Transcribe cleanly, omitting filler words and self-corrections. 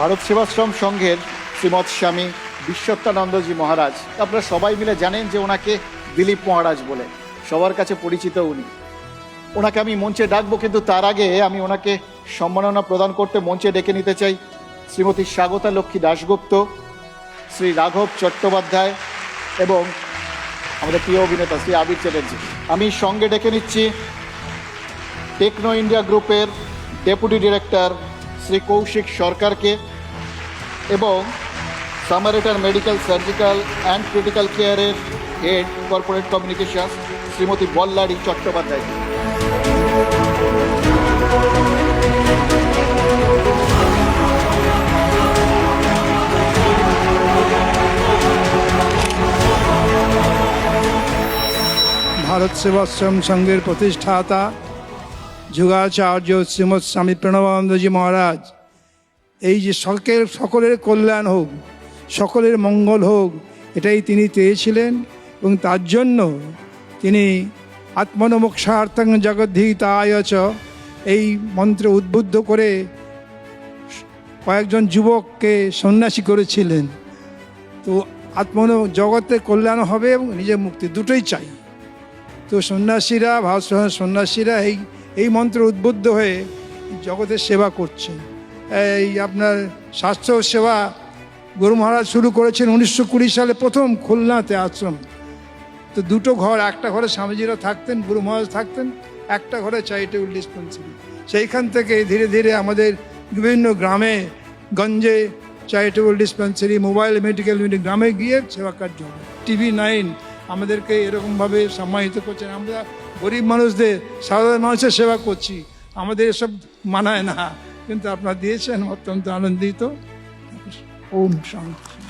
ভারত সেবাশ্রম সংঘের শ্রীমৎ স্বামী বিশ্বত্তানন্দজি মহারাজ, আপনারা সবাই মিলে জানেন যে ওনাকে দিলীপ মহারাজ বলে সবার কাছে পরিচিত উনি। ওনাকে আমি মঞ্চে ডাকবো, কিন্তু তার আগে আমি ওনাকে সম্মাননা প্রদান করতে মঞ্চে ডেকে নিতে চাই শ্রীমতী স্বাগতা লক্ষ্মী দাশগুপ্ত, শ্রী রাঘব চট্টোপাধ্যায় এবং আমাদের প্রিয় অভিনেতা শ্রী আবির চ্যাটার্জি। আমি সঙ্গে ডেকে নিচ্ছি টেকনো ইন্ডিয়া গ্রুপের ডেপুটি ডিরেক্টর শ্রী কৌশিক সরকারকে এবং Samaritan medical surgical and critical কেয়ারের head corporate communication Shrimati Ballari Chattopadhyay. Bharat Sevashram সংঘের প্রতিষ্ঠাতা যুগাচার্য শ্রীমৎ স্বামী প্রণবানন্দজি মহারাজ এই যে সকলের কল্যাণ হোক, সকলের মঙ্গল হোক, এটাই তিনি চেয়েছিলেন এবং তার জন্য তিনি আত্মনমোক্ষার্থং জগদ্ধিতায় চ এই মন্ত্র উদ্বুদ্ধ করে কয়েকজন যুবককে সন্ন্যাসী করেছিলেন। তো জগতের কল্যাণ হবে এবং নিজের মুক্তি দুটোই চাই। তো সন্ন্যাসীরা, ভারত সন্ন্যাসীরা এই মন্ত্র উদ্বুদ্ধ হয়ে জগতের সেবা করছেন। এই আপনার স্বাস্থ্য সেবা গুরু মহারাজ শুরু করেছেন 1920 সালে প্রথম খুলনাতে আশ্রম। তো দুটো ঘর, একটা ঘরে স্বামীজিরা থাকতেন, গুরু মহারাজ থাকতেন, একটা ঘরে চ্যারিটেবল ডিসপেন্সারি। সেইখান থেকে ধীরে ধীরে আমাদের বিভিন্ন গ্রামে গঞ্জে charitable dispensary, mobile medical unit গ্রামে গিয়ে সেবা কার্য হবে। TV9 আমাদেরকে এরকমভাবে সম্মানিত করছেন। আমরা গরিব মানুষদের, সাধারণ মানুষের সেবা করছি, আমাদের এসব মানায় না, কিন্তু আপনারা দিয়েছেন, অত্যন্ত আনন্দিত। ওম শান্তি।